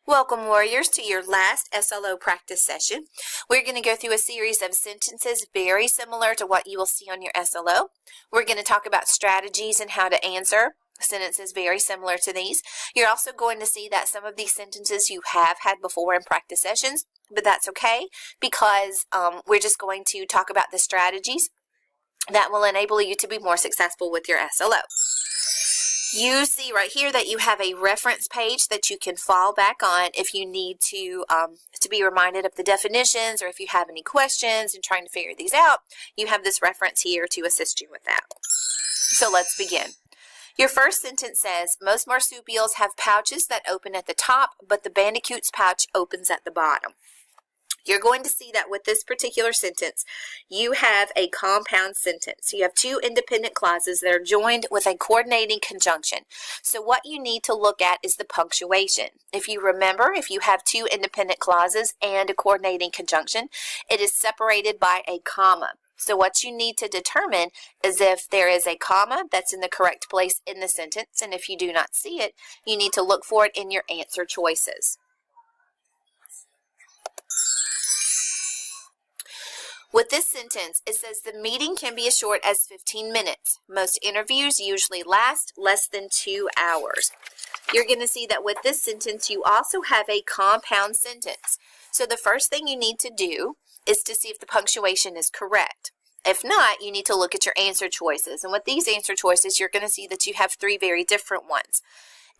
Welcome, warriors, to your last SLO practice session. We're going to go through a series of sentences very similar to what you will see on your SLO. We're going to talk about strategies and how to answer sentences very similar to these. You're also going to see that some of these sentences you have had before in practice sessions, but that's okay because we're just going to talk about the strategies that will enable you to be more successful with your SLO. You see right here that you have a reference page that you can fall back on if you need to be reminded of the definitions, or if you have any questions and trying to figure these out. You have this reference here to assist you with that. So let's begin. Your first sentence says, most marsupials have pouches that open at the top, but the bandicoot's pouch opens at the bottom. You're going to see that with this particular sentence, you have a compound sentence. You have two independent clauses that are joined with a coordinating conjunction. So what you need to look at is the punctuation. If you remember, if you have two independent clauses and a coordinating conjunction, it is separated by a comma. So what you need to determine is if there is a comma that's in the correct place in the sentence, and if you do not see it, you need to look for it in your answer choices. With this sentence, it says the meeting can be as short as 15 minutes. Most interviews usually last less than 2 hours. You're going to see that with this sentence, you also have a compound sentence. So the first thing you need to do is to see if the punctuation is correct. If not, you need to look at your answer choices. And with these answer choices, you're going to see that you have three very different ones.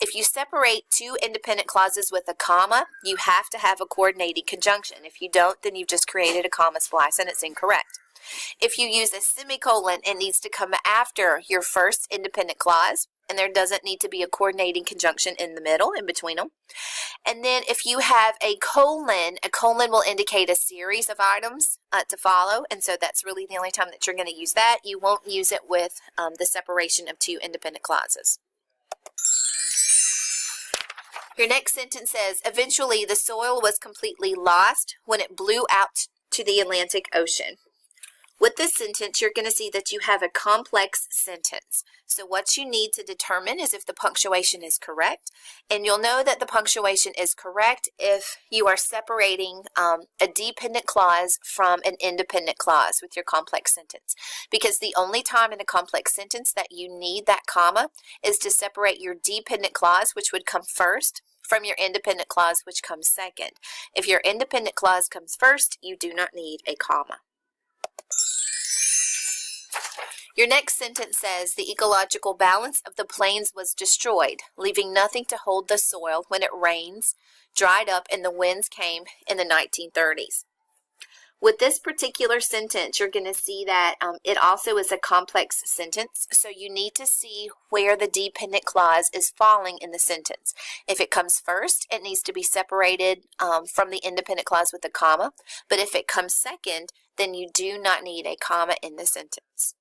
If you separate two independent clauses with a comma, you have to have a coordinating conjunction. If you don't, then you've just created a comma splice and it's incorrect. If you use a semicolon, it needs to come after your first independent clause, and there doesn't need to be a coordinating conjunction in the middle, in between them. And then if you have a colon will indicate a series of items to follow, and so that's really the only time that you're going to use that. You won't use it with the separation of two independent clauses. Your next sentence says, eventually the soil was completely lost when it blew out to the Atlantic Ocean. With this sentence, you're going to see that you have a complex sentence. So what you need to determine is if the punctuation is correct. And you'll know that the punctuation is correct if you are separating a dependent clause from an independent clause with your complex sentence. Because the only time in a complex sentence that you need that comma is to separate your dependent clause, which would come first, from your independent clause, which comes second. If your independent clause comes first, you do not need a comma. Your next sentence says, the ecological balance of the plains was destroyed, leaving nothing to hold the soil when it rains, dried up, and the winds came in the 1930s. With this particular sentence, you're going to see that it also is a complex sentence, so you need to see where the dependent clause is falling in the sentence. If it comes first, it needs to be separated from the independent clause with a comma, but if it comes second, then you do not need a comma in the sentence.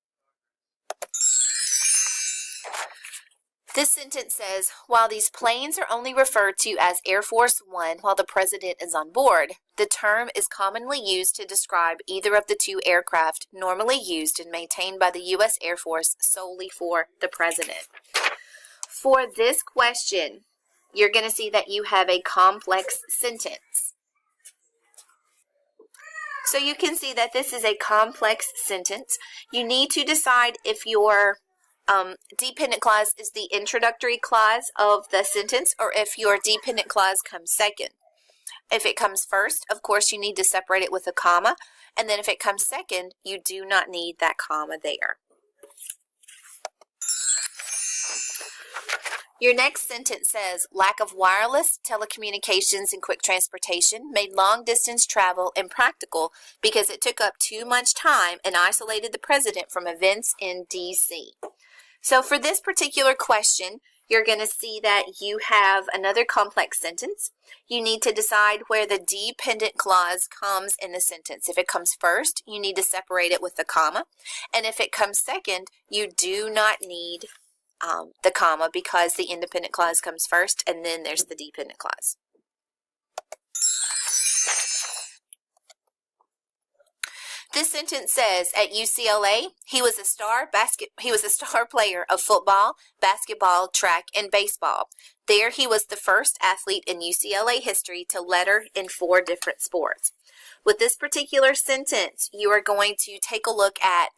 This sentence says, while these planes are only referred to as Air Force One while the president is on board, the term is commonly used to describe either of the two aircraft normally used and maintained by the U.S. Air Force solely for the president. For this question, you're going to see that you have a complex sentence. So you can see that this is a complex sentence. You need to decide if your dependent clause is the introductory clause of the sentence, or if your dependent clause comes second. If it comes first, of course, you need to separate it with a comma, and then if it comes second, you do not need that comma there. Your next sentence says, lack of wireless, telecommunications, and quick transportation made long-distance travel impractical because it took up too much time and isolated the president from events in D.C. So for this particular question, you're going to see that you have another complex sentence. You need to decide where the dependent clause comes in the sentence. If it comes first, you need to separate it with a comma. And if it comes second, you do not need the comma because the independent clause comes first and then there's the dependent clause. This sentence says, at UCLA, he was a star player of football, basketball, track, and baseball. There he was the first athlete in UCLA history to letter in 4 different sports. With this particular sentence, you are going to take a look at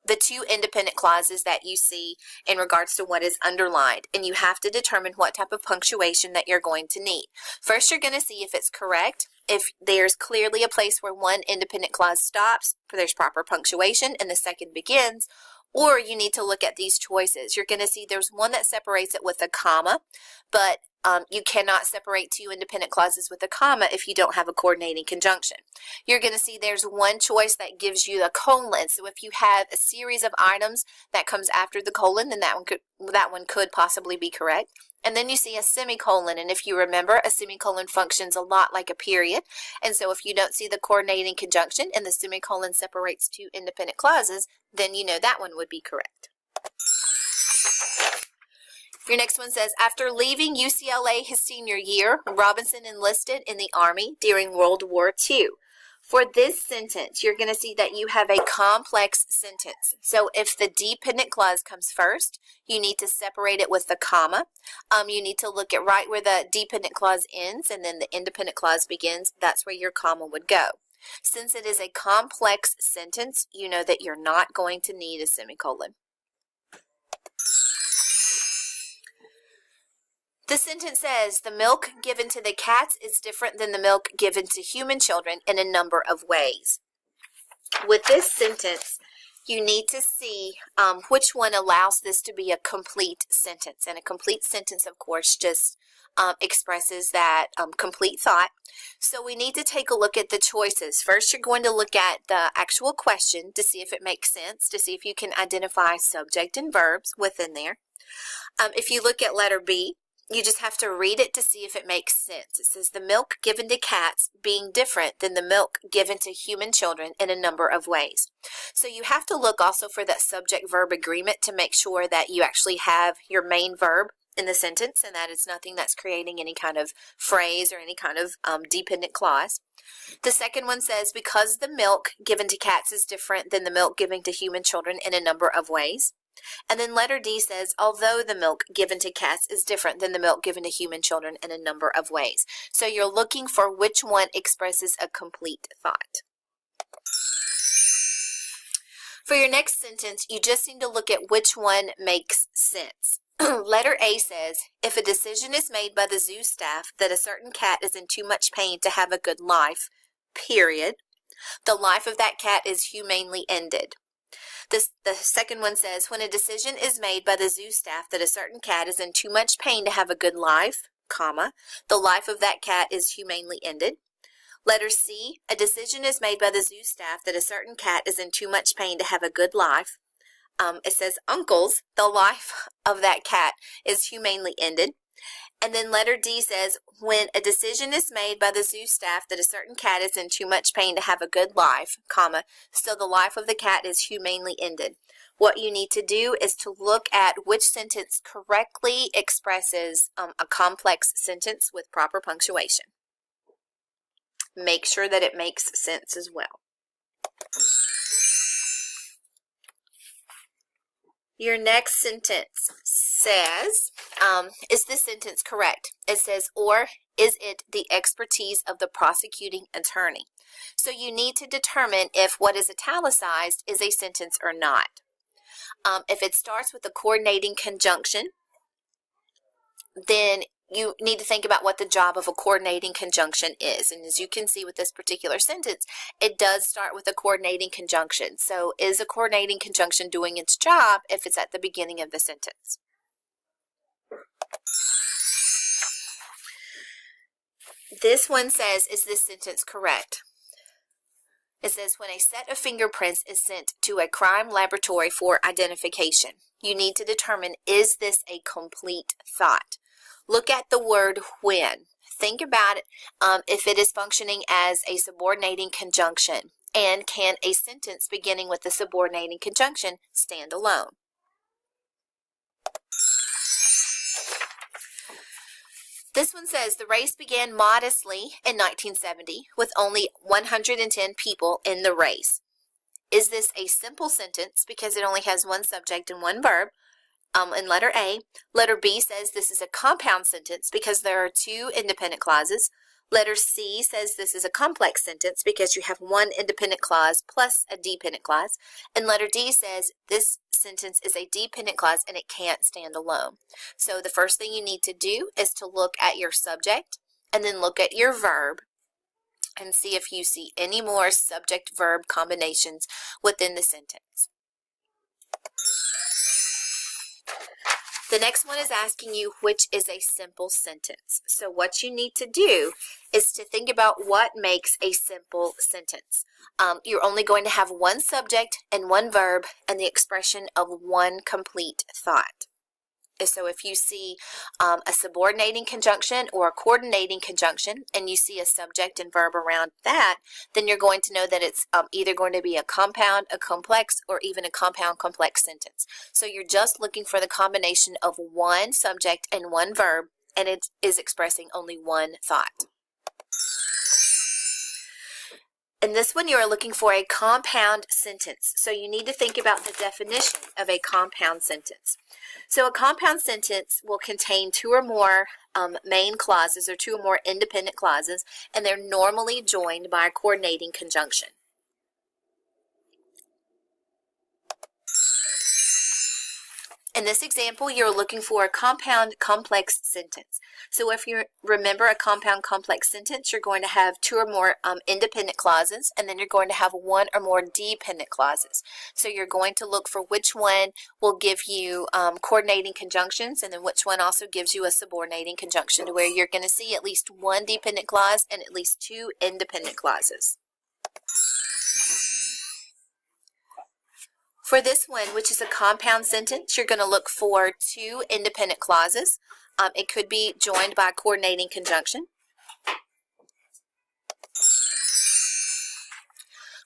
the 2 independent clauses that you see in regards to what is underlined, and you have to determine what type of punctuation that you're going to need. First, you're going to see if it's correct. If there's clearly a place where one independent clause stops, there's proper punctuation, and the second begins, or you need to look at these choices. You're going to see there's one that separates it with a comma, but you cannot separate 2 independent clauses with a comma if you don't have a coordinating conjunction. You're going to see there's one choice that gives you a colon. So if you have a series of items that comes after the colon, then that one could possibly be correct. And then you see a semicolon, and if you remember, a semicolon functions a lot like a period. And so if you don't see the coordinating conjunction and the semicolon separates 2 independent clauses, then you know that one would be correct. Your next one says, after leaving UCLA his senior year, Robinson enlisted in the Army during World War II. For this sentence, you're going to see that you have a complex sentence. So if the dependent clause comes first, you need to separate it with the comma. You need to look at right where the dependent clause ends and then the independent clause begins. That's where your comma would go. Since it is a complex sentence, you know that you're not going to need a semicolon. The sentence says, the milk given to the cats is different than the milk given to human children in a number of ways. With this sentence, you need to see which one allows this to be a complete sentence. And a complete sentence, of course, just expresses that complete thought. So we need to take a look at the choices. First, you're going to look at the actual question to see if it makes sense, to see if you can identify subject and verbs within there. If you look at letter B, you just have to read it to see if it makes sense. It says the milk given to cats being different than the milk given to human children in a number of ways. So you have to look also for that subject-verb agreement to make sure that you actually have your main verb in the sentence and that it's nothing that's creating any kind of phrase or any kind of dependent clause. The second one says, because the milk given to cats is different than the milk given to human children in a number of ways. And then letter D says, although the milk given to cats is different than the milk given to human children in a number of ways. So you're looking for which one expresses a complete thought. For your next sentence, you just need to look at which one makes sense. Letter A says, if a decision is made by the zoo staff that a certain cat is in too much pain to have a good life, period, the life of that cat is humanely ended. The second one says, when a decision is made by the zoo staff that a certain cat is in too much pain to have a good life, comma, the life of that cat is humanely ended. Letter C, a decision is made by the zoo staff that a certain cat is in too much pain to have a good life. It says, uncles, the life of that cat is humanely ended. And then letter D says, when a decision is made by the zoo staff that a certain cat is in too much pain to have a good life, comma, so the life of the cat is humanely ended. What you need to do is to look at which sentence correctly expresses a complex sentence with proper punctuation. Make sure that it makes sense as well. Your next sentence says, is this sentence correct? It says, or is it the expertise of the prosecuting attorney? So you need to determine if what is italicized is a sentence or not. If it starts with a coordinating conjunction, then you need to think about what the job of a coordinating conjunction is. And as you can see with this particular sentence, it does start with a coordinating conjunction. So is a coordinating conjunction doing its job if it's at the beginning of the sentence? This one says, is this sentence correct? It says, when a set of fingerprints is sent to a crime laboratory for identification, you need to determine, is this a complete thought? Look at the word when. Think about it if it is functioning as a subordinating conjunction. And can a sentence beginning with the subordinating conjunction stand alone? This one says the race began modestly in 1970 with only 110 people in the race. Is this a simple sentence because it only has one subject and one verb? In letter A. Letter B says this is a compound sentence because there are two independent clauses. Letter C says this is a complex sentence because you have one independent clause plus a dependent clause. And letter D says this sentence is a dependent clause and it can't stand alone. So the first thing you need to do is to look at your subject and then look at your verb and see if you see any more subject-verb combinations within the sentence. The next one is asking you which is a simple sentence. So what you need to do is to think about what makes a simple sentence. You're only going to have one subject and one verb and the expression of one complete thought. So if you see a subordinating conjunction or a coordinating conjunction and you see a subject and verb around that, then you're going to know that it's either going to be a compound, a complex, or even a compound complex sentence. So you're just looking for the combination of one subject and one verb, and it is expressing only one thought. In this one, you are looking for a compound sentence. So you need to think about the definition of a compound sentence. So a compound sentence will contain two or more main clauses or two or more independent clauses, and they're normally joined by a coordinating conjunction. In this example, you're looking for a compound complex sentence. So if you remember a compound complex sentence, you're going to have two or more independent clauses, and then you're going to have one or more dependent clauses. So you're going to look for which one will give you coordinating conjunctions, and then which one also gives you a subordinating conjunction, to where you're going to see at least one dependent clause and at least two independent clauses. For this one, which is a compound sentence, you're going to look for two independent clauses. It could be joined by a coordinating conjunction.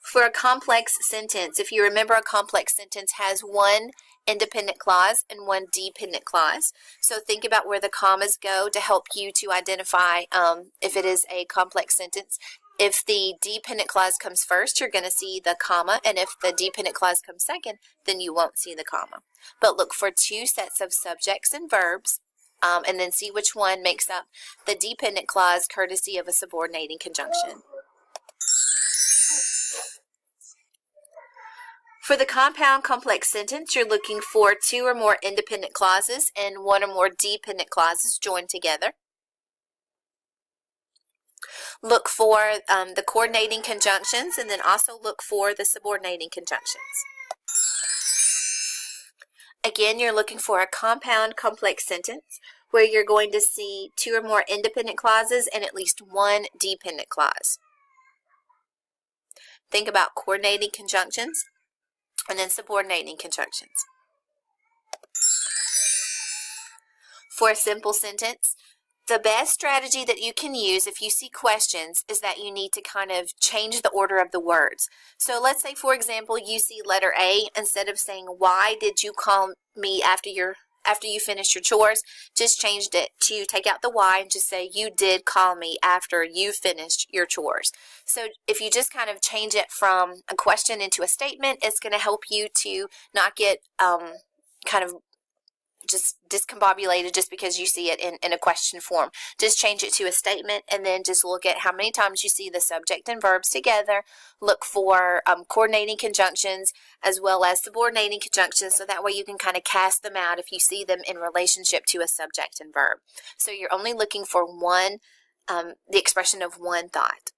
For a complex sentence, if you remember, a complex sentence has one independent clause and one dependent clause. So think about where the commas go to help you to identify if it is a complex sentence. If the dependent clause comes first, you're going to see the comma, and if the dependent clause comes second, then you won't see the comma. But look for two sets of subjects and verbs, and then see which one makes up the dependent clause courtesy of a subordinating conjunction. For the compound complex sentence, you're looking for two or more independent clauses and one or more dependent clauses joined together. Look for the coordinating conjunctions, and then also look for the subordinating conjunctions. Again, you're looking for a compound complex sentence where you're going to see two or more independent clauses and at least one dependent clause. Think about coordinating conjunctions and then subordinating conjunctions. For a simple sentence, the best strategy that you can use if you see questions is that you need to kind of change the order of the words. So let's say, for example, you see letter A, instead of saying, "Why did you call me after you finished your chores?" just changed it to take out the "why" and just say, "You did call me after you finished your chores." So if you just kind of change it from a question into a statement, it's going to help you to not get kind of just discombobulated just because you see it in a question form. Just change it to a statement, and then just look at how many times you see the subject and verbs together. Look for coordinating conjunctions as well as subordinating conjunctions, so that way you can kind of cast them out if you see them in relationship to a subject and verb. So you're only looking for one, the expression of one thought.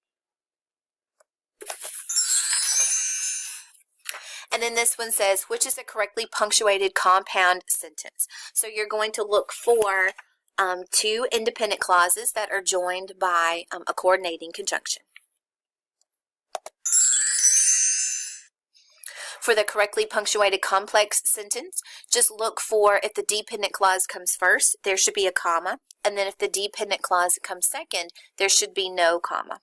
And then this one says, which is a correctly punctuated compound sentence? So you're going to look for two independent clauses that are joined by a coordinating conjunction. For the correctly punctuated complex sentence, just look for, if the dependent clause comes first, there should be a comma. And then if the dependent clause comes second, there should be no comma.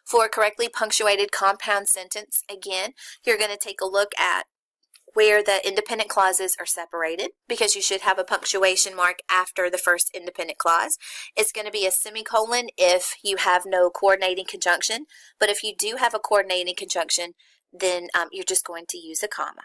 For a correctly punctuated compound sentence, again, you're going to take a look at where the independent clauses are separated, because you should have a punctuation mark after the first independent clause. It's going to be a semicolon if you have no coordinating conjunction, but if you do have a coordinating conjunction, then you're just going to use a comma.